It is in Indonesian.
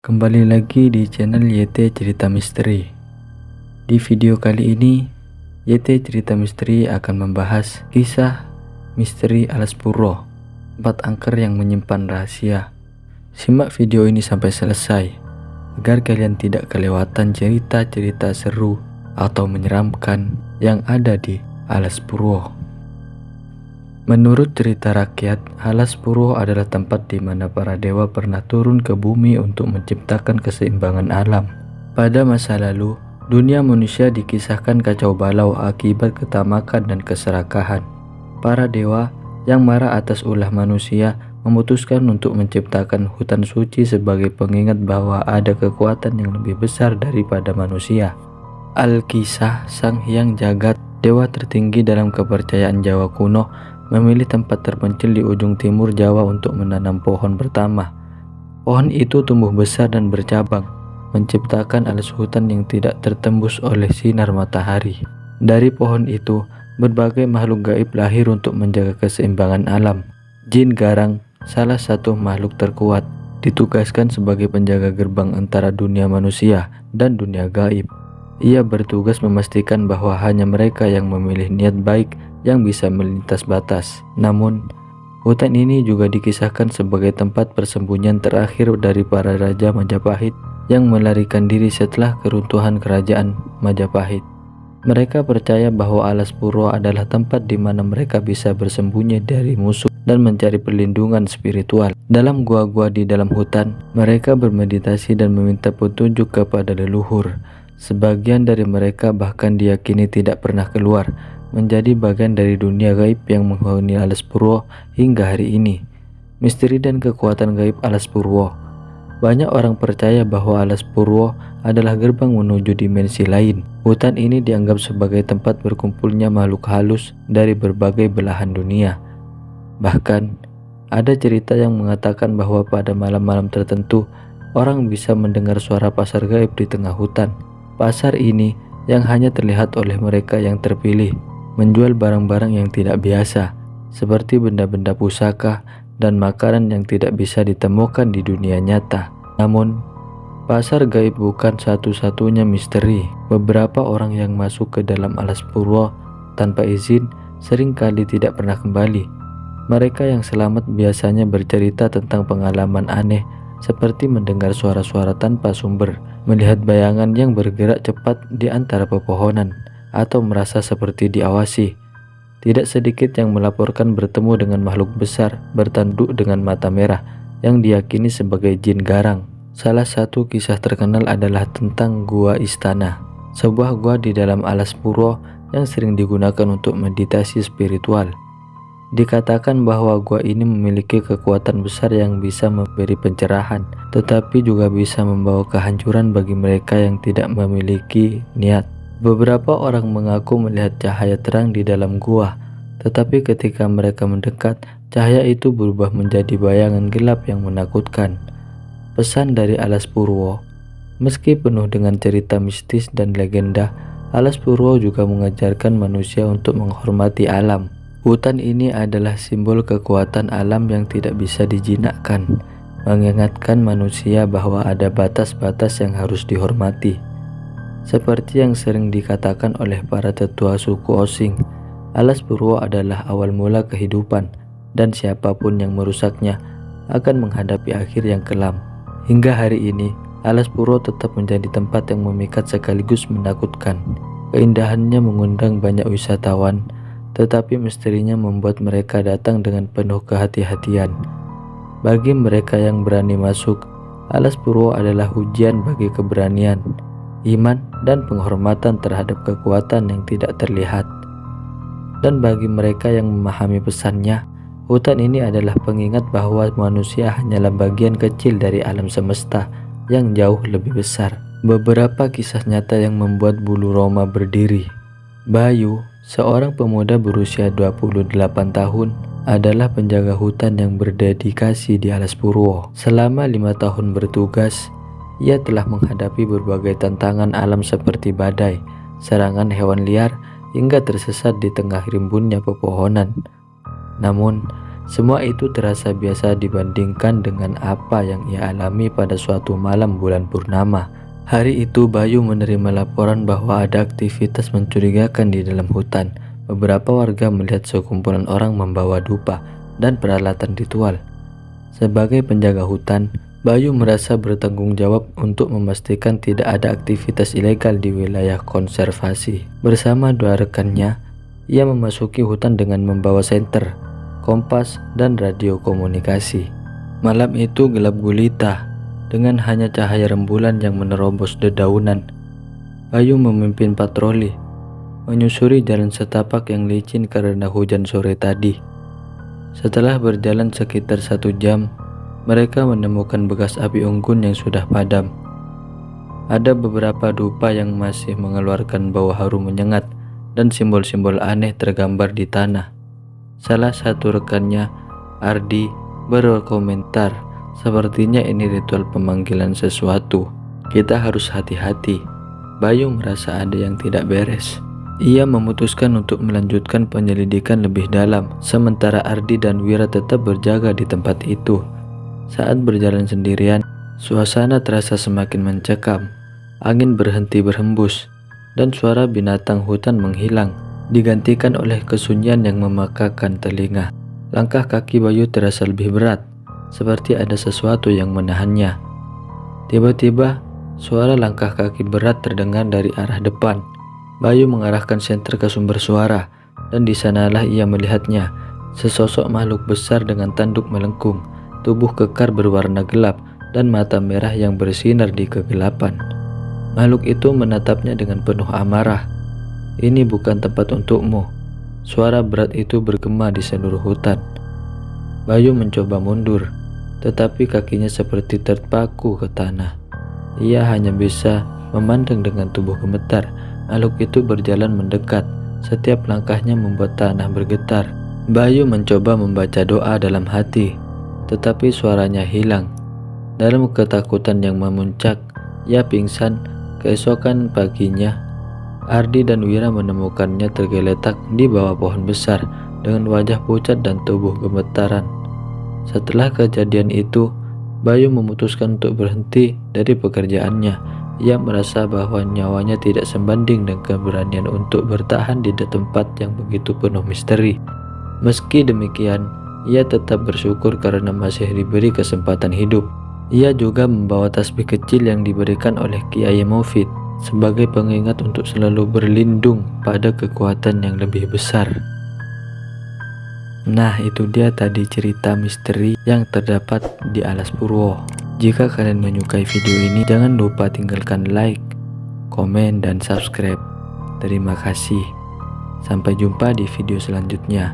Kembali lagi di channel YT Cerita Misteri. Di video kali ini, YT Cerita Misteri akan membahas kisah misteri Alas Purwo, tempat angker yang menyimpan rahasia. Simak video ini sampai selesai, agar kalian tidak kelewatan cerita-cerita seru atau menyeramkan yang ada di Alas Purwo. Menurut cerita rakyat, Alas Purwo adalah tempat di mana para dewa pernah turun ke bumi untuk menciptakan keseimbangan alam. Pada masa lalu, dunia manusia dikisahkan kacau balau akibat ketamakan dan keserakahan. Para dewa yang marah atas ulah manusia memutuskan untuk menciptakan hutan suci sebagai pengingat bahwa ada kekuatan yang lebih besar daripada manusia. Alkisah, Sang Hyang Jagat, dewa tertinggi dalam kepercayaan Jawa kuno, memilih tempat terpencil di ujung timur Jawa untuk menanam pohon pertama. Pohon itu tumbuh besar dan bercabang, menciptakan alas hutan yang tidak tertembus oleh sinar matahari. Dari pohon itu, berbagai makhluk gaib lahir untuk menjaga keseimbangan alam. Jin Garang, salah satu makhluk terkuat, ditugaskan sebagai penjaga gerbang antara dunia manusia dan dunia gaib. Ia bertugas memastikan bahwa hanya mereka yang memilih niat baik yang bisa melintas batas. Namun, hutan ini juga dikisahkan sebagai tempat persembunyian terakhir dari para raja Majapahit yang melarikan diri setelah keruntuhan kerajaan Majapahit. Mereka percaya bahwa Alas Purwo adalah tempat di mana mereka bisa bersembunyi dari musuh dan mencari perlindungan spiritual. Dalam gua-gua di dalam hutan, mereka bermeditasi dan meminta petunjuk kepada leluhur. Sebagian dari mereka bahkan diyakini tidak pernah keluar, menjadi bagian dari dunia gaib yang menghuni Alas Purwo hingga hari ini. Misteri dan kekuatan gaib Alas Purwo. Banyak orang percaya bahwa Alas Purwo adalah gerbang menuju dimensi lain. Hutan ini dianggap sebagai tempat berkumpulnya makhluk halus dari berbagai belahan dunia. Bahkan, ada cerita yang mengatakan bahwa pada malam-malam tertentu, orang bisa mendengar suara pasar gaib di tengah hutan. Pasar ini yang hanya terlihat oleh mereka yang terpilih, menjual barang-barang yang tidak biasa, seperti benda-benda pusaka dan makanan yang tidak bisa ditemukan di dunia nyata. Namun, pasar gaib bukan satu-satunya misteri. Beberapa orang yang masuk ke dalam Alas Purwo tanpa izin seringkali tidak pernah kembali. Mereka yang selamat biasanya bercerita tentang pengalaman aneh, seperti mendengar suara-suara tanpa sumber, melihat bayangan yang bergerak cepat di antara pepohonan, atau merasa seperti diawasi. Tidak sedikit yang melaporkan bertemu dengan makhluk besar bertanduk dengan mata merah yang diyakini sebagai Jin Garang. Salah satu kisah terkenal adalah tentang Gua Istana, sebuah gua di dalam Alas Purwo yang sering digunakan untuk meditasi spiritual. Dikatakan bahwa gua ini memiliki kekuatan besar yang bisa memberi pencerahan, tetapi juga bisa membawa kehancuran bagi mereka yang tidak memiliki niat. Beberapa orang mengaku melihat cahaya terang di dalam gua, tetapi ketika mereka mendekat, cahaya itu berubah menjadi bayangan gelap yang menakutkan. Pesan dari Alas Purwo. Meski penuh dengan cerita mistis dan legenda, Alas Purwo juga mengajarkan manusia untuk menghormati alam. Hutan ini adalah simbol kekuatan alam yang tidak bisa dijinakkan, mengingatkan manusia bahwa ada batas-batas yang harus dihormati. Seperti yang sering dikatakan oleh para tetua suku Osing, Alas Purwo adalah awal mula kehidupan, dan siapapun yang merusaknya akan menghadapi akhir yang kelam. Hingga hari ini, Alas Purwo tetap menjadi tempat yang memikat sekaligus menakutkan. Keindahannya mengundang banyak wisatawan, tetapi misterinya membuat mereka datang dengan penuh kehati-hatian. Bagi mereka yang berani masuk, Alas Purwo adalah ujian bagi keberanian, iman, dan penghormatan terhadap kekuatan yang tidak terlihat. Dan bagi mereka yang memahami pesannya, hutan ini adalah pengingat bahwa manusia hanyalah bagian kecil dari alam semesta yang jauh lebih besar. Beberapa kisah nyata yang membuat bulu roma berdiri. Bayu, seorang pemuda berusia 28 tahun, adalah penjaga hutan yang berdedikasi di Alas Purwo. Selama 5 tahun bertugas, ia telah menghadapi berbagai tantangan alam seperti badai, serangan hewan liar, hingga tersesat di tengah rimbunnya pepohonan. Namun, Semua itu terasa biasa dibandingkan dengan apa yang ia alami pada suatu malam bulan purnama. Hari itu Bayu menerima laporan bahwa ada aktivitas mencurigakan di dalam hutan. Beberapa warga melihat sekumpulan orang membawa dupa dan peralatan ritual. Sebagai penjaga hutan, Bayu merasa bertanggung jawab untuk memastikan tidak ada aktivitas ilegal di wilayah konservasi. Bersama 2 rekannya, ia memasuki hutan dengan membawa senter, kompas, dan radio komunikasi. Malam itu gelap gulita, dengan hanya cahaya rembulan yang menerobos dedaunan. Bayu memimpin patroli, menyusuri jalan setapak yang licin karena hujan sore tadi. Setelah berjalan sekitar 1 jam, mereka menemukan bekas api unggun yang sudah padam. Ada beberapa dupa yang masih mengeluarkan bau harum menyengat dan simbol-simbol aneh tergambar di tanah. Salah satu rekannya, Ardi, berkomentar, "Sepertinya ini ritual pemanggilan sesuatu. Kita harus hati-hati." Bayu merasa ada yang tidak beres. Ia memutuskan untuk melanjutkan penyelidikan lebih dalam, sementara Ardi dan Wira tetap berjaga di tempat itu. Saat berjalan sendirian, suasana terasa semakin mencekam. Angin berhenti berhembus, dan suara binatang hutan menghilang, digantikan oleh kesunyian yang memekakan telinga. Langkah kaki Bayu terasa lebih berat, seperti ada sesuatu yang menahannya. Tiba-tiba, suara langkah kaki berat terdengar dari arah depan. Bayu mengarahkan senter ke sumber suara, dan di sanalah ia melihatnya, sesosok makhluk besar dengan tanduk melengkung, tubuh kekar berwarna gelap, dan mata merah yang bersinar di kegelapan. Makhluk itu menatapnya dengan penuh amarah. "Ini bukan tempat untukmu." Suara berat itu bergema di seluruh hutan. Bayu mencoba mundur, tetapi kakinya seperti terpaku ke tanah. Ia hanya bisa memandang dengan tubuh gemetar. Makhluk itu berjalan mendekat. Setiap langkahnya membuat tanah bergetar. Bayu mencoba membaca doa dalam hati, tetapi suaranya hilang. Dalam ketakutan yang memuncak, ia pingsan. Keesokan paginya, Ardi dan Wira menemukannya tergeletak di bawah pohon besar dengan wajah pucat dan tubuh gemetaran. Setelah kejadian itu, Bayu memutuskan untuk berhenti dari pekerjaannya. Ia merasa bahwa nyawanya tidak sebanding dengan keberanian untuk bertahan di tempat yang begitu penuh misteri. Meski demikian, ia tetap bersyukur karena masih diberi kesempatan hidup. Ia juga membawa tasbih kecil yang diberikan oleh Kiai Mufid sebagai pengingat untuk selalu berlindung pada kekuatan yang lebih besar. Nah, itu dia tadi cerita misteri yang terdapat di Alas Purwo. Jika kalian menyukai video ini, jangan lupa tinggalkan like, komen, dan subscribe. Terima kasih. Sampai jumpa di video selanjutnya.